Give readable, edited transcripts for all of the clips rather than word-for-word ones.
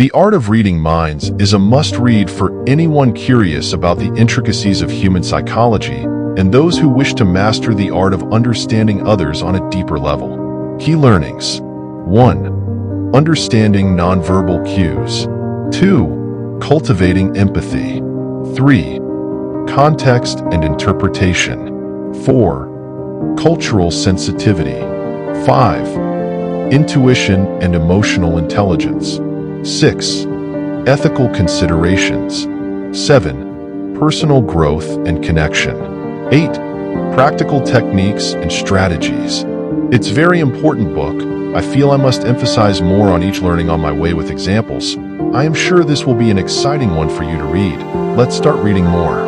The Art of Reading Minds is a must-read for anyone curious about the intricacies of human psychology and those who wish to master the art of understanding others on a deeper level. Key learnings. 1. Understanding nonverbal cues. 2. Cultivating empathy. 3. Context and interpretation. 4. Cultural sensitivity. 5. Intuition and emotional intelligence. 6. Ethical considerations. 7. Personal growth and connection. 8. Practical techniques and strategies. It's a very important book. I feel I must emphasize more on each learning on my way with examples. I am sure this will be an exciting one for you to read. Let's start reading more.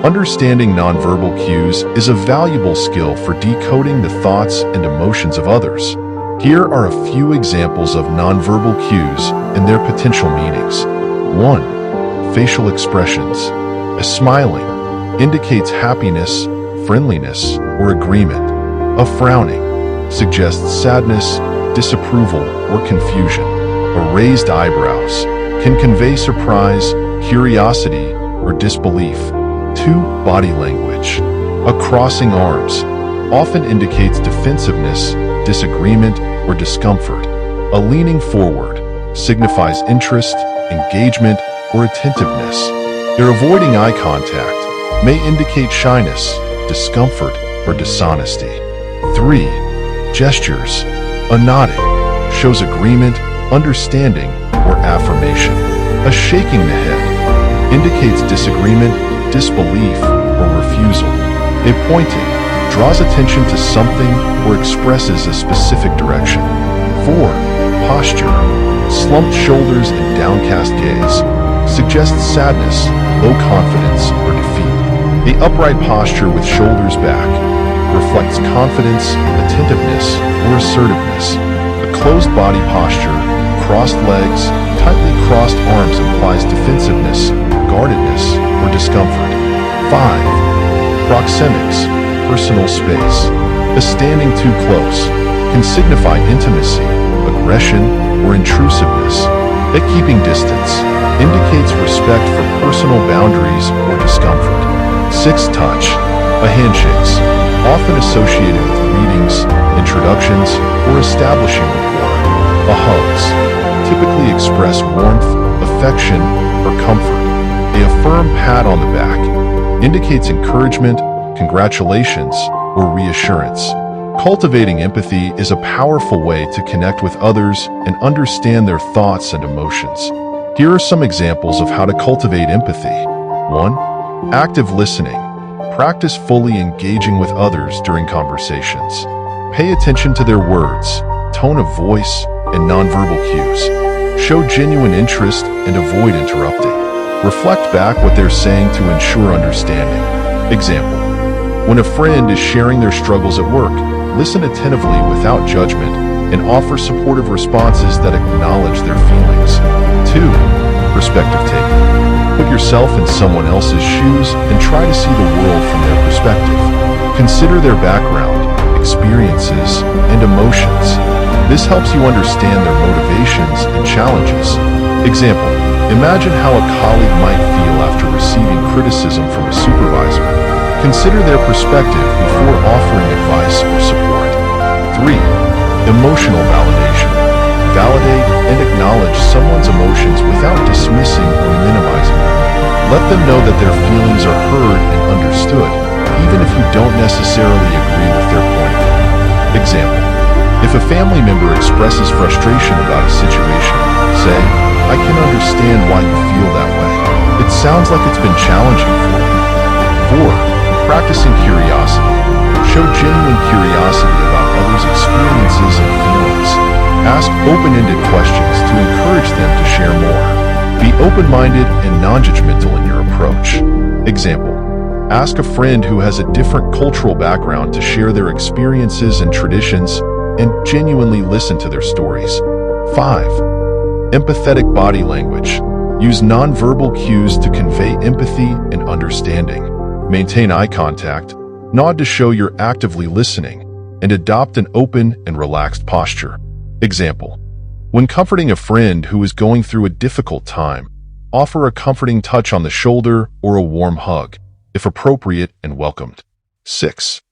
Understanding nonverbal cues is a valuable skill for decoding the thoughts and emotions of others. Here are a few examples of nonverbal cues and their potential meanings. 1. Facial expressions. A smiling indicates happiness, friendliness, or agreement. A frowning suggests sadness, disapproval, or confusion. A raised eyebrows can convey surprise, curiosity, or disbelief. 2. Body language. A crossing arms often indicates defensiveness, disagreement, or discomfort. A leaning forward signifies interest, engagement, or attentiveness. Their avoiding eye contact may indicate shyness, discomfort, or dishonesty. 3. Gestures. A nodding shows agreement, understanding, or affirmation. A shaking the head indicates disagreement, disbelief, or refusal. A pointing draws attention to something or expresses a specific direction. 4. Posture. Slumped shoulders and downcast gaze suggests sadness, low confidence, or defeat. The upright posture with shoulders back reflects confidence, attentiveness, or assertiveness. A closed body posture, crossed legs, tightly crossed arms implies defensiveness, guardedness, or discomfort. 5. Proxemics. Personal space. A standing too close can signify intimacy, aggression, or intrusiveness. A keeping distance indicates respect for personal boundaries or discomfort. 6. Touch. A handshakes, often associated with greetings, introductions, or establishing rapport. A hugs typically express warmth, affection, or comfort. A firm pat on the back indicates encouragement, congratulations, or reassurance. Cultivating empathy is a powerful way to connect with others and understand their thoughts and emotions. Here are some examples of how to cultivate empathy. 1. Active listening. Practice fully engaging with others during conversations. Pay attention to their words, tone of voice, and nonverbal cues. Show genuine interest and avoid interrupting. Reflect back what they're saying to ensure understanding. Example. When a friend is sharing their struggles at work, listen attentively without judgment and offer supportive responses that acknowledge their feelings. 2. Perspective taking. Put yourself in someone else's shoes and try to see the world from their perspective. Consider their background, experiences, and emotions. This helps you understand their motivations and challenges. Example. Imagine how a colleague might feel after receiving criticism from a supervisor. Consider their perspective before offering advice or support. 3. Emotional validation. Validate and acknowledge someone's emotions without dismissing or minimizing them. Let them know that their feelings are heard and understood, even if you don't necessarily agree with their point of view. Example. If a family member expresses frustration about a situation, say, "I can understand why you feel that way. It sounds like it's been challenging for you." 4. Practicing curiosity. Show genuine curiosity about others' experiences and feelings. Ask open-ended questions to encourage them to share more. Be open-minded and non-judgmental in your approach. Example. Ask a friend who has a different cultural background to share their experiences and traditions and genuinely listen to their stories. 5. Empathetic body language. Use nonverbal cues to convey empathy and understanding. Maintain eye contact, nod to show you're actively listening, and adopt an open and relaxed posture. Example. When comforting a friend who is going through a difficult time, offer a comforting touch on the shoulder or a warm hug, if appropriate and welcomed. 6.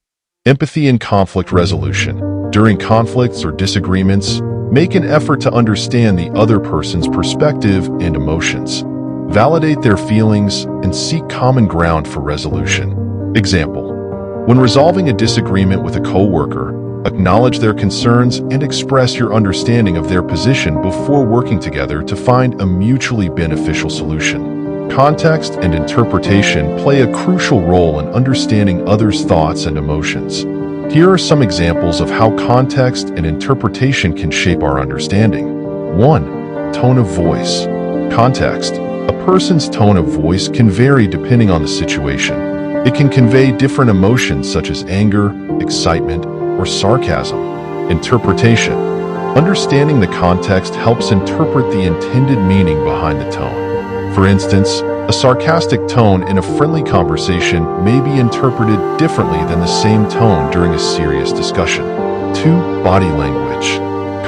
Empathy and conflict resolution. During conflicts or disagreements, make an effort to understand the other person's perspective and emotions. Validate their feelings and seek common ground for resolution. Example: when resolving a disagreement with a coworker, acknowledge their concerns and express your understanding of their position before working together to find a mutually beneficial solution. Context and interpretation play a crucial role in understanding others' thoughts and emotions. Here are some examples of how context and interpretation can shape our understanding. 1. Tone of voice. Context. A person's tone of voice can vary depending on the situation. It can convey different emotions such as anger, excitement, or sarcasm. Interpretation. Understanding the context helps interpret the intended meaning behind the tone. For instance, a sarcastic tone in a friendly conversation may be interpreted differently than the same tone during a serious discussion. 2. Body language.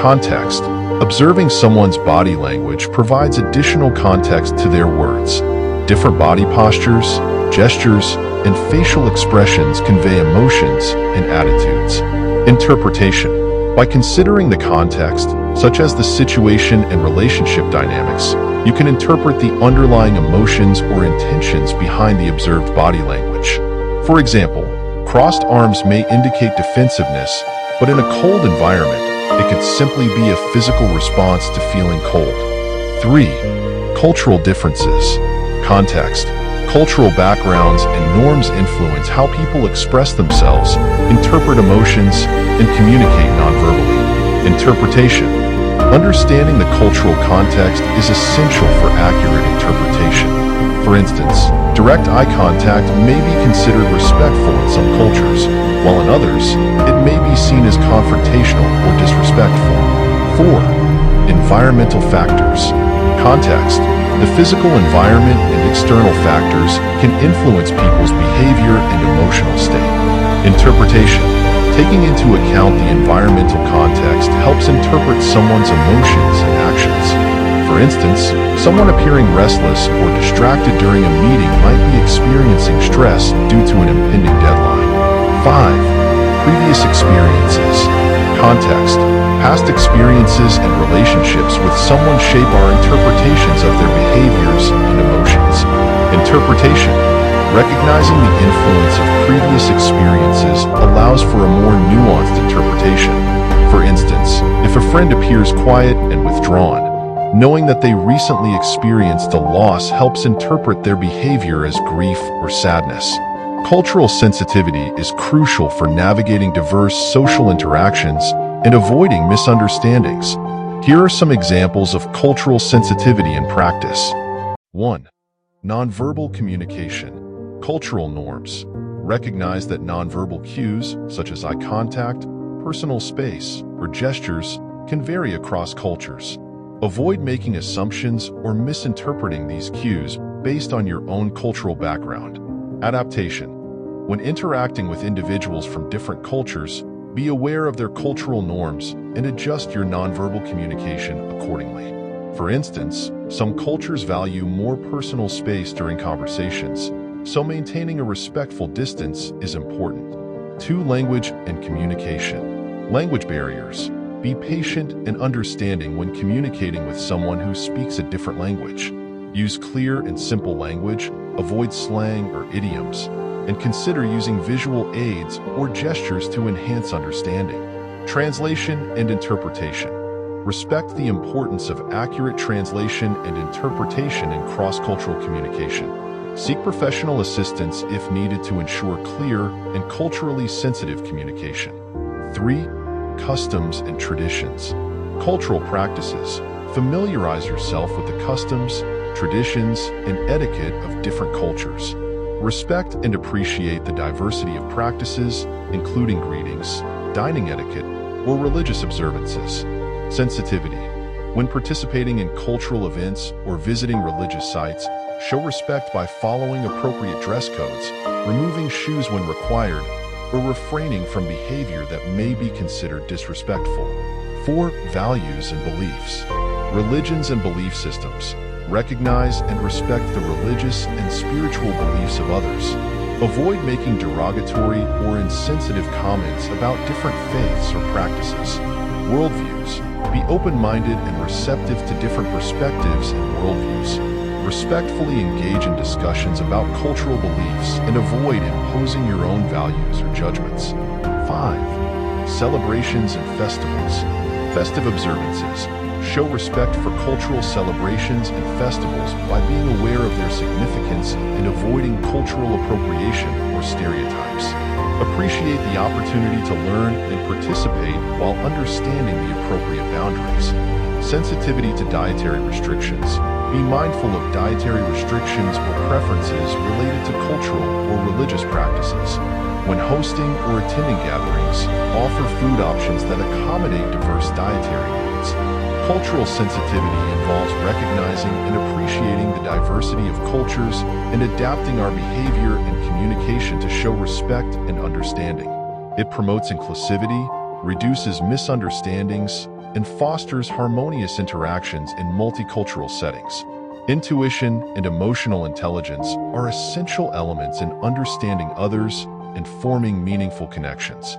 Context. Observing someone's body language provides additional context to their words. Different body postures, gestures, and facial expressions convey emotions and attitudes. Interpretation. By considering the context, such as the situation and relationship dynamics, you can interpret the underlying emotions or intentions behind the observed body language. For example, crossed arms may indicate defensiveness, but in a cold environment, it could simply be a physical response to feeling cold. 3. Cultural differences. Context. Cultural backgrounds and norms influence how people express themselves, interpret emotions, and communicate nonverbally. Interpretation. Understanding the cultural context is essential for accurate interpretation. For instance, direct eye contact may be considered respectful in some cultures, while in others, it may be seen as confrontational or disrespectful. 4. Environmental factors. Context. The physical environment and external factors can influence people's behavior and emotional state. Interpretation. Taking into account the environmental context helps interpret someone's emotions and actions. For instance, someone appearing restless or distracted during a meeting might be experiencing stress due to an impending deadline. 5. Previous experiences. Context. Past experiences and relationships with someone shape our interpretations of their behaviors and emotions. Interpretation. Recognizing the influence of previous experiences allows for a more nuanced interpretation. For instance, if a friend appears quiet and withdrawn, knowing that they recently experienced a loss helps interpret their behavior as grief or sadness. Cultural sensitivity is crucial for navigating diverse social interactions and avoiding misunderstandings. Here are some examples of cultural sensitivity in practice. 1. Nonverbal communication. Cultural norms. Recognize that nonverbal cues, such as eye contact, personal space, or gestures, can vary across cultures. Avoid making assumptions or misinterpreting these cues based on your own cultural background. Adaptation. When interacting with individuals from different cultures, be aware of their cultural norms and adjust your nonverbal communication accordingly. For instance, some cultures value more personal space during conversations, so maintaining a respectful distance is important. 2. Language and communication. Language barriers. Be patient and understanding when communicating with someone who speaks a different language. Use clear and simple language, avoid slang or idioms, and consider using visual aids or gestures to enhance understanding. Translation and interpretation. Respect the importance of accurate translation and interpretation in cross-cultural communication. Seek professional assistance if needed to ensure clear and culturally sensitive communication. 3. Customs and traditions. Cultural practices. Familiarize yourself with the customs, traditions, and etiquette of different cultures. Respect and appreciate the diversity of practices, including greetings, dining etiquette, or religious observances. Sensitivity. When participating in cultural events or visiting religious sites, show respect by following appropriate dress codes, removing shoes when required, or refraining from behavior that may be considered disrespectful. 4. Values and beliefs. Religions and belief systems. Recognize and respect the religious and spiritual beliefs of others. Avoid making derogatory or insensitive comments about different faiths or practices. Worldviews. Be open-minded and receptive to different perspectives and worldviews. Respectfully engage in discussions about cultural beliefs and avoid imposing your own values or judgments. 5. Celebrations and festivals. Festive observances. Show respect for cultural celebrations and festivals by being aware of their significance and avoiding cultural appropriation or stereotypes. Appreciate the opportunity to learn and participate while understanding the appropriate boundaries. Sensitivity to dietary restrictions. Be mindful of dietary restrictions or preferences related to cultural or religious practices. When hosting or attending gatherings, offer food options that accommodate diverse dietary needs. Cultural sensitivity involves recognizing and appreciating the diversity of cultures and adapting our behavior and communication to show respect and understanding. It promotes inclusivity, reduces misunderstandings, and fosters harmonious interactions in multicultural settings. Intuition and emotional intelligence are essential elements in understanding others and forming meaningful connections.